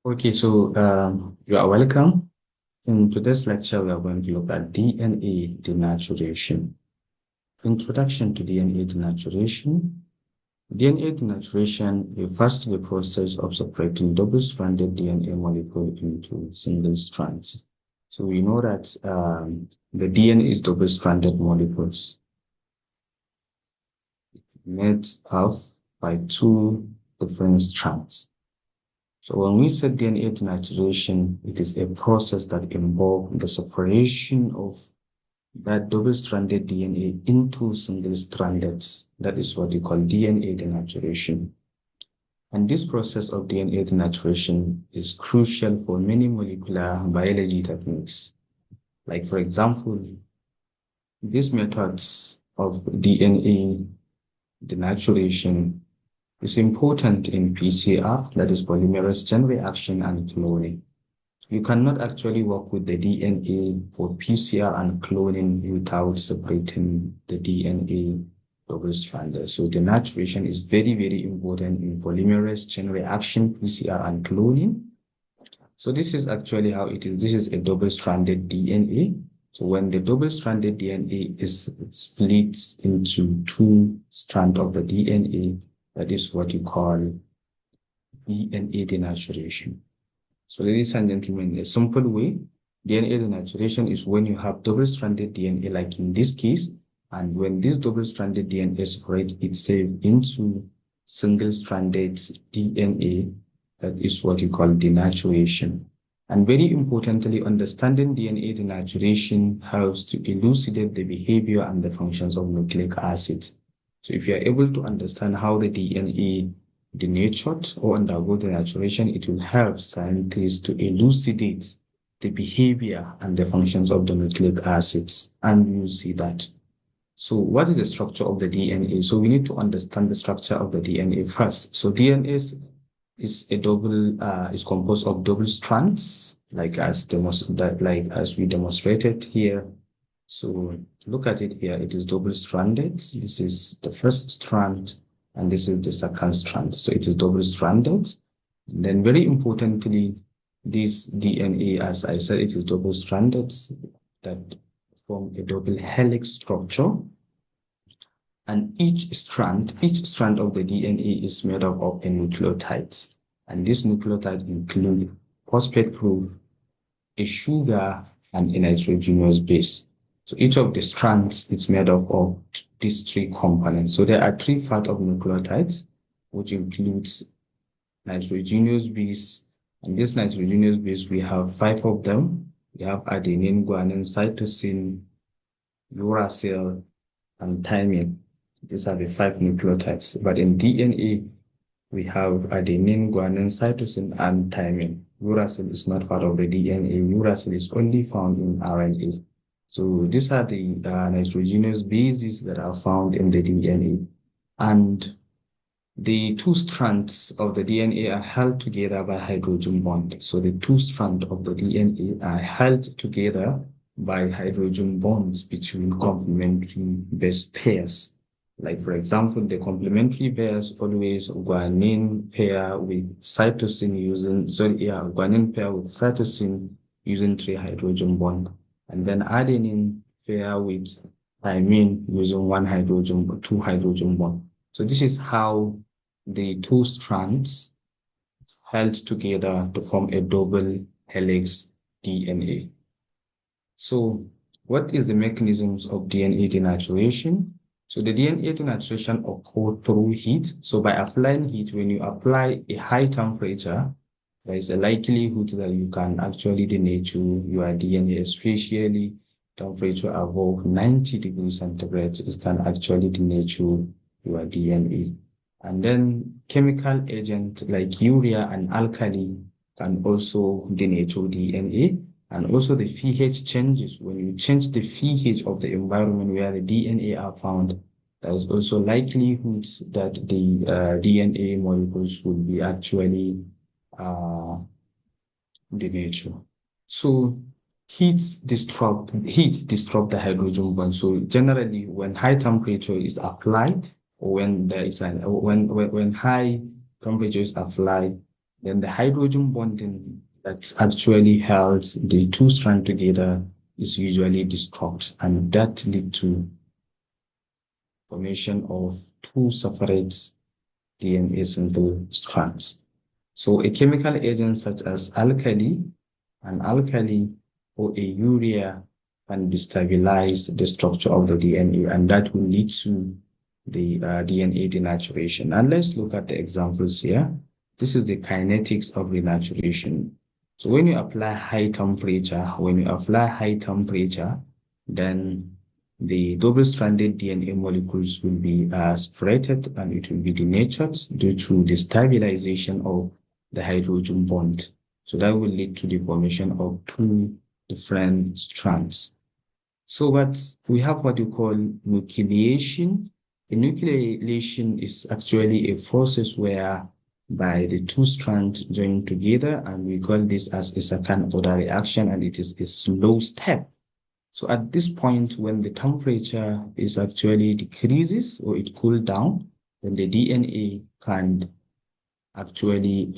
Okay, so you are welcome. In today's lecture, we are going to look at DNA denaturation. Introduction to DNA denaturation. DNA denaturation refers to the process of separating double-stranded DNA molecule into single strands. So we know that the DNA is double-stranded molecules made up by two different strands. So when we say DNA denaturation, it is a process that involves the separation of that double-stranded DNA into single-stranded. That is what we call DNA denaturation. And this process of DNA denaturation is crucial for many molecular biology techniques. Like, for example, these methods of DNA denaturation is important in PCR, that is polymerase chain reaction, and cloning. You cannot actually work with the DNA for PCR and cloning without separating the DNA double-stranded. So denaturation is very, very important in polymerase chain reaction, PCR, and cloning. So this is actually how it is. This is a double-stranded DNA. So when the double-stranded DNA is split into two strands of the DNA, that is what you call DNA denaturation. So ladies and gentlemen, a simple way, DNA denaturation is when you have double-stranded DNA, like in this case, and when this double-stranded DNA separates itself into single-stranded DNA, that is what you call denaturation. And very importantly, understanding DNA denaturation helps to elucidate the behavior and the functions of nucleic acids. So if you are able to understand how the DNA denatured or undergo denaturation, it will help scientists to elucidate the behavior and the functions of the nucleic acids. And you see that. So what is the structure of the DNA? So we need to understand the structure of the DNA first. So DNA is composed of double strands, like as we demonstrated here. So look at it here. It is double-stranded. This is the first strand, and this is the second strand. So it is double-stranded. And then very importantly, this DNA, as I said, it is double-stranded that form a double helix structure. And each strand of the DNA is made up of a nucleotide. And this nucleotide include phosphate group, a sugar, and a nitrogenous base. So each of the strands is made up of these three components. So there are three parts of nucleotides, which includes nitrogenous base. And this nitrogenous base, we have five of them. We have adenine, guanine, cytosine, uracil, and thymine. These are the five nucleotides. But in DNA, we have adenine, guanine, cytosine, and thymine. Uracil is not part of the DNA. Uracil is only found in RNA. So these are the nitrogenous bases that are found in the DNA. And the two strands of the DNA are held together by hydrogen bond. So the two strands of the DNA are held together by hydrogen bonds between complementary base pairs. Like, for example, the complementary pairs always guanine pair with cytosine guanine pair with cytosine using 3 hydrogen bond. And then adenine pair with thymine using 2 hydrogen bond. So this is how the two strands held together to form a double helix DNA. So what is the mechanisms of DNA denaturation? So the DNA denaturation occurs through heat. So by applying heat, when you apply a high temperature, there is a likelihood that you can actually denature your DNA, especially temperature above 90 degrees centigrade. It can actually denature your DNA. And then chemical agents like urea and alkali can also denature DNA. And also the pH changes. When you change the pH of the environment where the DNA are found, there is also likelihood that the DNA molecules will be actually denatured. So heat disrupt the hydrogen bond. So generally, when high temperature is applied, or when there is when high temperature is applied, then the hydrogen bonding that actually held the two strands together is usually destroyed, and that leads to formation of two separate DNA single strands. So a chemical agent such as an alkali or a urea can destabilize the structure of the DNA, and that will lead to the DNA denaturation. And let's look at the examples here. This is the kinetics of renaturation. So when you apply high temperature, then the double-stranded DNA molecules will be separated and it will be denatured due to the stabilization of the hydrogen bond. So that will lead to the formation of two different strands. So but we have what you call nucleation. A nucleation is actually a process where by the two strands join together, and we call this as a second order reaction, and it is a slow step. So at this point, when the temperature is actually decreases or it cool down, then the DNA can actually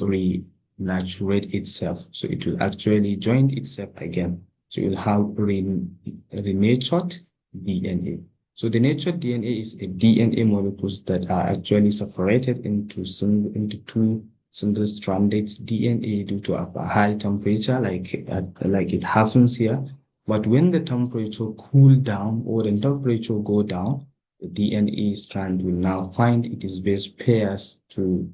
renaturate itself. So it will actually join itself again. So you'll have renatured DNA. So the natured DNA is a DNA molecules that are actually separated into two single-stranded DNA due to a high temperature, like it happens here. But when the temperature cool down or the temperature go down, the DNA strand will now find its base pairs to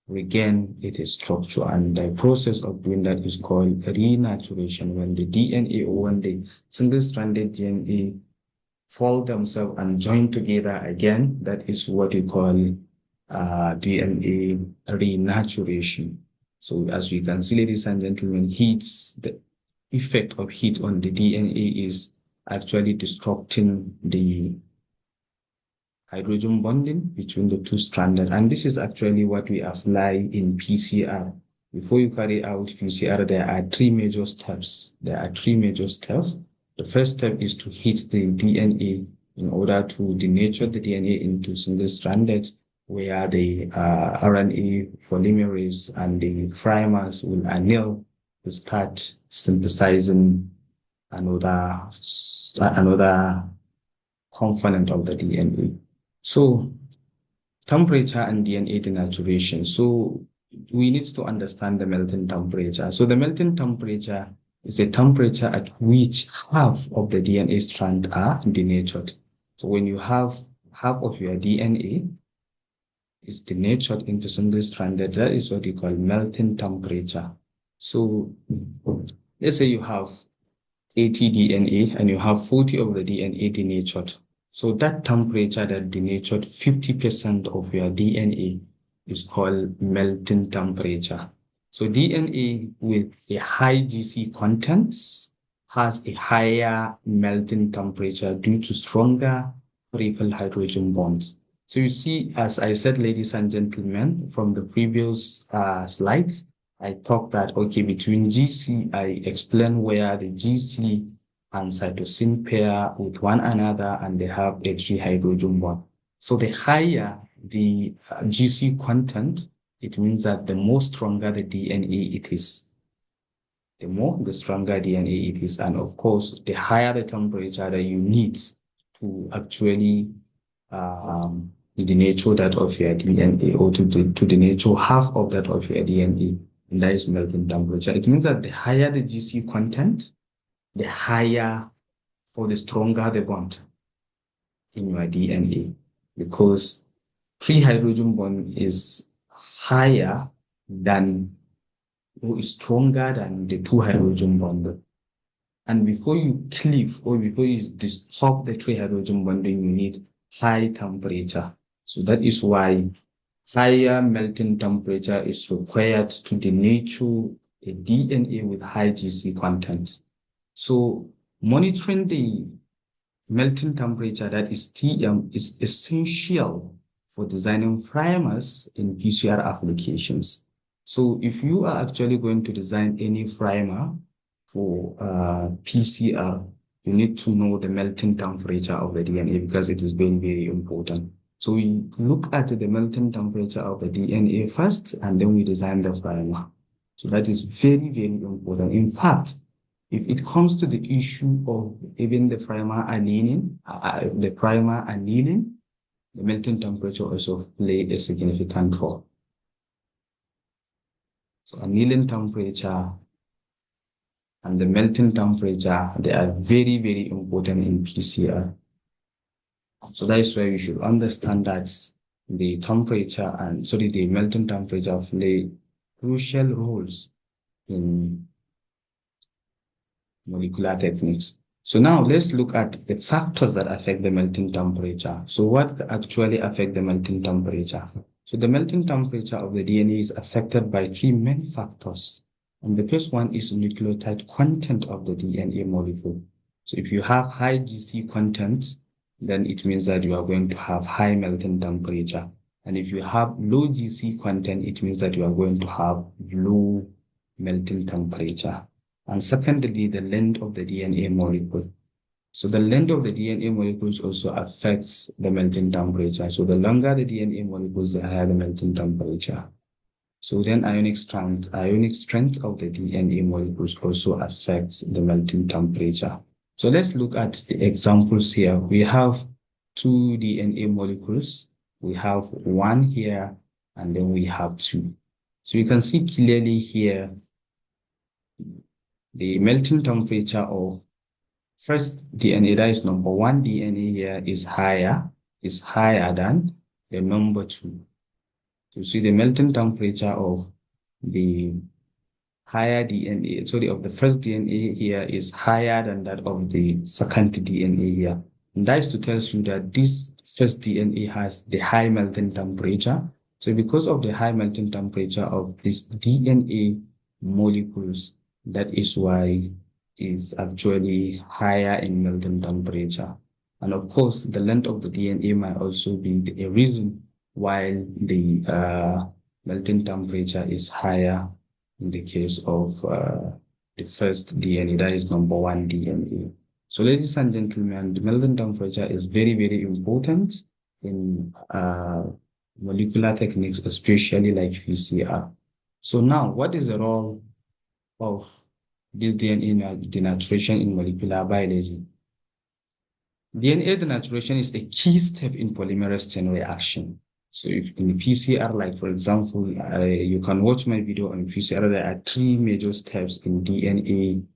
regain its structure. And the process of doing that is called renaturation. When the DNA or when the single-stranded DNA fold themselves and join together again, that is what we call DNA renaturation. So as we can see, ladies and gentlemen, the effect of heat on the DNA is actually disrupting the hydrogen bonding between the two stranded. And this is actually what we apply in PCR. Before you carry out PCR, there are three major steps. The first step is to heat the DNA in order to denature the DNA into single-stranded, where the RNA polymerase and the primers will anneal to start synthesizing another component of the DNA. So temperature and DNA denaturation. So we need to understand the melting temperature. So the melting temperature is a temperature at which half of the DNA strand are denatured. So when you have half of your DNA is denatured into single-stranded, that is what you call melting temperature. So let's say you have 80 DNA and you have 40 of the DNA denatured. So that temperature that denatured 50% of your DNA is called melting temperature. So DNA with a high GC contents has a higher melting temperature due to stronger peripheral hydrogen bonds. So you see, as I said, ladies and gentlemen, from the previous slides, I talked that, okay, between GC, I explained where the GC and cytosine pair with one another and they have a 3 hydrogen bond. So the higher the GC content, it means that the more stronger the DNA it is. The stronger DNA it is. And of course, the higher the temperature that you need to actually denature that of your DNA or to denature half of that of your DNA. And that is melting temperature. It means that the higher the GC content, the higher or the stronger the bond in your DNA, because 3 hydrogen bond is higher than or is stronger than the 2 hydrogen bond. And before you cleave or before you dissolve the 3 hydrogen bonding, you need high temperature. So that is why higher melting temperature is required to denature a DNA with high GC content. So monitoring the melting temperature, that is TM, is essential for designing primers in PCR applications. So if you are actually going to design any primer for PCR, you need to know the melting temperature of the DNA because it is very, very important. So we look at the melting temperature of the DNA first, and then we design the primer. So that is very, very important. In fact, if it comes to the issue of even the primer annealing, the melting temperature also play a significant role. So annealing temperature and the melting temperature, they are very, very important in PCR. So that is why you should understand that the melting temperature play crucial roles in molecular techniques. So now let's look at the factors that affect the melting temperature. So what actually affect the melting temperature? So the melting temperature of the DNA is affected by three main factors. And the first one is nucleotide content of the DNA molecule. So if you have high GC content, then it means that you are going to have high melting temperature. And if you have low GC content, it means that you are going to have low melting temperature. And secondly, the length of the DNA molecule. So the length of the DNA molecules also affects the melting temperature. So the longer the DNA molecules, the higher the melting temperature. So then ionic strength of the DNA molecules also affects the melting temperature. So let's look at the examples here. We have two DNA molecules. We have one here, and then we have two. So you can see clearly here the melting temperature of first DNA, that is number one DNA here, is higher than the number two. So you see the melting temperature of the of the first DNA here is higher than that of the second DNA here. And that is to tell you that this first DNA has the high melting temperature. So because of the high melting temperature of this DNA molecules, that is why it's actually higher in melting temperature. And of course, the length of the DNA might also be a reason why the melting temperature is higher in the case of the first DNA, that is number one DNA. So ladies and gentlemen, the melting temperature is very, very important in molecular techniques, especially like PCR. So now, what is the role of this DNA denaturation in molecular biology? DNA denaturation is a key step in polymerase chain reaction. So if in PCR, like for example, you can watch my video on PCR, there are three major steps in in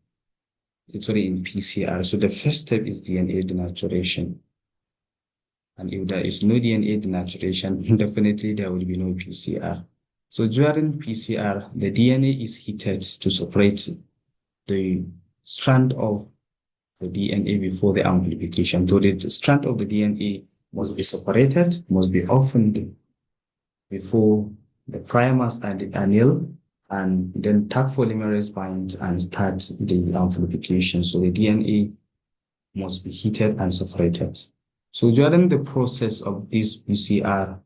PCR. So the first step is DNA denaturation. And if there is no DNA denaturation, definitely there will be no PCR. So during PCR, the DNA is heated to separate the strand of the DNA before the amplification. So the strand of the DNA must be separated, must be opened before the primers are annealed, and then Taq polymerase binds and starts the amplification. So the DNA must be heated and separated. So during the process of this PCR,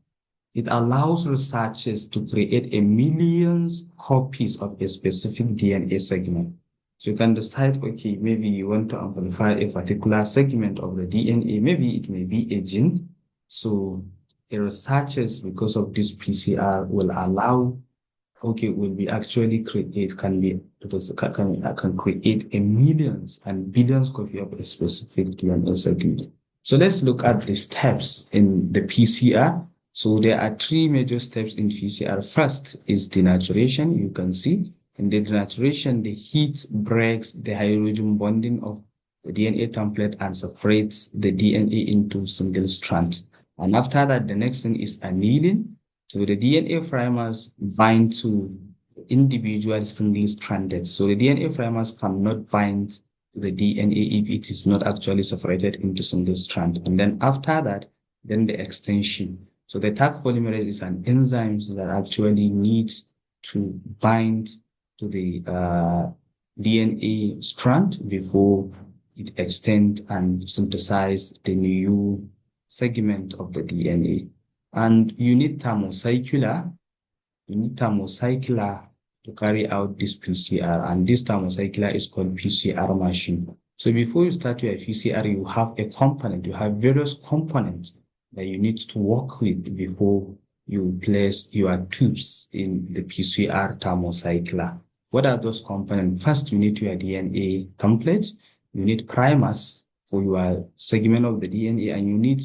it allows researchers to create a millions copies of a specific DNA segment. So you can decide, okay, maybe you want to amplify a particular segment of the DNA. Maybe it may be a gene. So the researchers, because of this PCR, will allow, will be actually create, can create a millions and billions copy of a specific DNA segment. So let's look at the steps in the PCR. So there are three major steps in PCR. First is denaturation. You can see in the denaturation, the heat breaks the hydrogen bonding of the DNA template and separates the DNA into single strands. And after that, the next thing is annealing. So the DNA primers bind to individual single-stranded. So the DNA primers cannot bind to the DNA if it is not actually separated into single strand. And then after that, then the extension. So the Taq polymerase is an enzyme that actually needs to bind to the DNA strand before it extends and synthesize the new segment of the DNA. And you need thermocycler to carry out this PCR, and this thermocycler is called PCR machine. So before you start your PCR, you have various components that you need to work with before you place your tubes in the PCR thermocycler. What are those components? First, you need your DNA template. You need primers for your segment of the DNA, and you need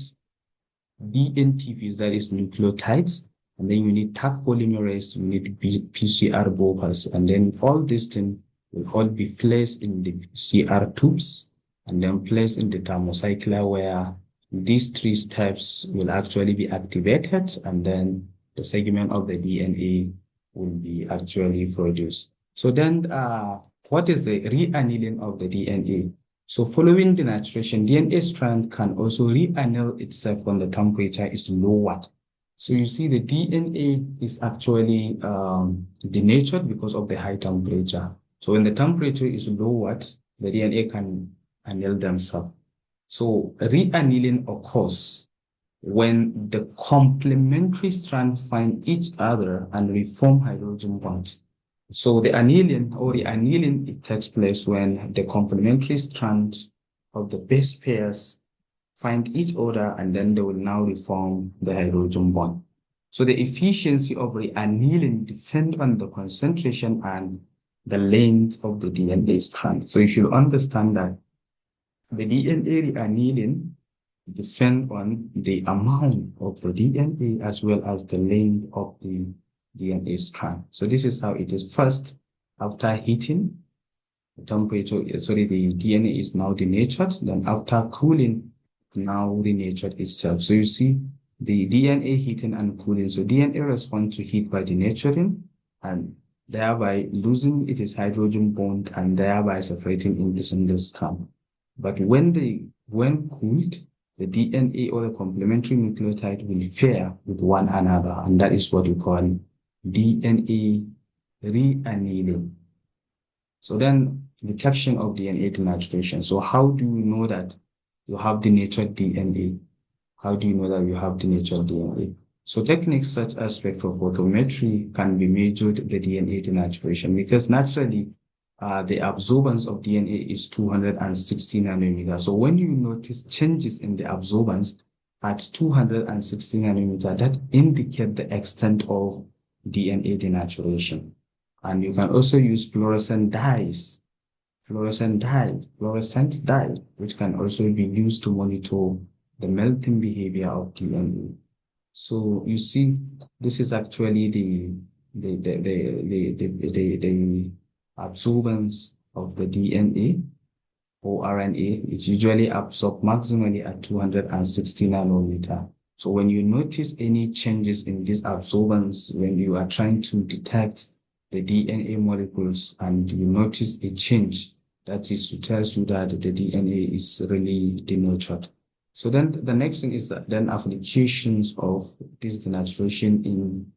DNTPs, that is nucleotides, and then you need Taq polymerase, you need PCR buffers, and then all these things will all be placed in the PCR tubes and then placed in the thermocycler, where these three steps will actually be activated, and then the segment of the DNA will be actually produced. So then what is the reannealing of the DNA? So following denaturation, DNA strand can also reannul itself when the temperature is lowered. So you see the DNA is actually denatured because of the high temperature. So when the temperature is lowered, the DNA can annul themselves. So reannealing occurs when the complementary strands find each other and reform hydrogen bonds. So the annealing or reannealing, it takes place when the complementary strands of the base pairs find each other, and then they will now reform the hydrogen bond. So the efficiency of reannealing depends on the concentration and the length of the DNA strand. So you should understand that the DNA reannealing depends on the amount of the DNA as well as the length of the DNA strand. So this is how it is. First, after heating, the DNA is now denatured. Then after cooling, now renatured itself. So you see the DNA heating and cooling. So DNA responds to heat by denaturing and thereby losing its hydrogen bond and thereby separating into single strand. But when cooled, the DNA or the complementary nucleotide will pair with one another, and that is what we call DNA reannealing. So then detection of DNA denaturation. So how do you know that you have denatured DNA? How do you know that you have denatured DNA? So techniques such as spectrophotometry can be measured the DNA denaturation, because naturally the absorbance of DNA is 260 nanometers. So when you notice changes in the absorbance at 260 nanometers, that indicate the extent of DNA denaturation. And you can also use fluorescent dyes, which can also be used to monitor the melting behavior of DNA. So you see, this is actually the absorbance of the DNA or RNA. It's usually absorbed maximally at 260 nanometer. So when you notice any changes in this absorbance, when you are trying to detect the DNA molecules and you notice a change, that is to tell you that the DNA is really denatured. So then the next thing is that then applications of this denaturation in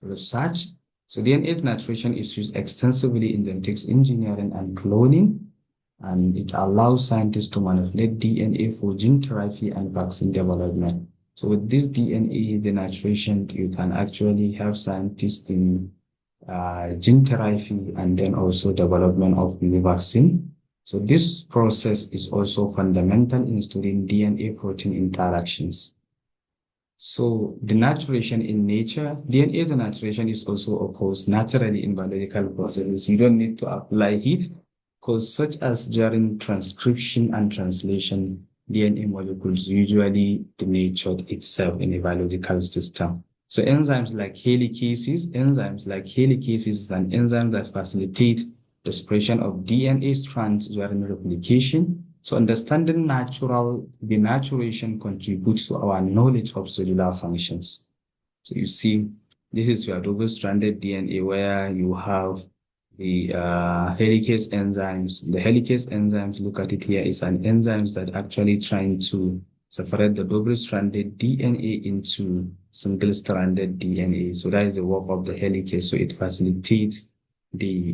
research. So DNA denaturation is used extensively in genetics engineering and cloning, and it allows scientists to manipulate DNA for gene therapy and vaccine development. So with this DNA denaturation, you can actually have scientists in gene therapy and then also development of new vaccine. So this process is also fundamental in studying DNA protein interactions. So denaturation in nature, DNA denaturation is also occurs naturally in biological processes. You don't need to apply heat, because such as during transcription and translation, DNA molecules usually denature itself in a biological system. So enzymes like helicases is an enzyme that facilitates the separation of DNA strands during replication. So understanding natural denaturation contributes to our knowledge of cellular functions. So you see, this is your double-stranded DNA where you have the helicase enzymes. The helicase enzymes, look at it here, is an enzyme that actually trying to separate the double-stranded DNA into single-stranded DNA. So that is the work of the helicase. So it facilitates the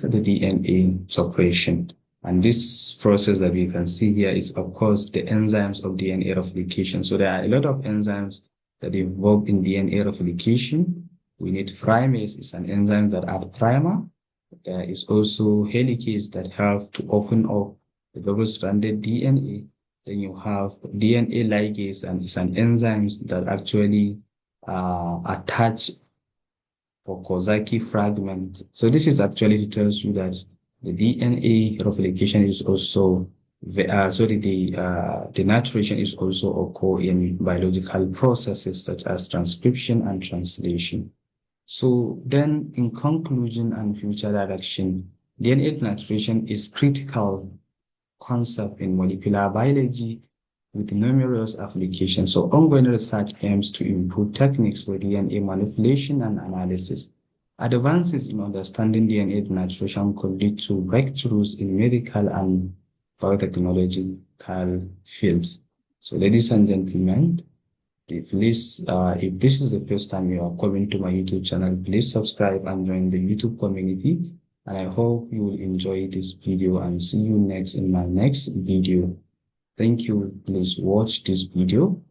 DNA separation. And this process that we can see here is, of course, the enzymes of DNA replication. So there are a lot of enzymes that involve in DNA replication. We need primase, is an enzyme that add primer. There is also helicase that help to open up the double-stranded DNA. Then you have DNA ligase, and it's an enzyme that actually attach for Kozaki fragment. So this is actually to tell you that the DNA replication is also the denaturation is also occur in biological processes such as transcription and translation. So then, in conclusion and future direction, DNA denaturation is critical concept in molecular biology with numerous applications. So ongoing research aims to improve techniques for DNA manipulation and analysis. Advances in understanding DNA denaturation could lead to breakthroughs in medical and biotechnological fields. So ladies and gentlemen, if this is the first time you are coming to my YouTube channel, please subscribe and join the YouTube community. And I hope you will enjoy this video, and see you next in my next video. Thank you. Please watch this video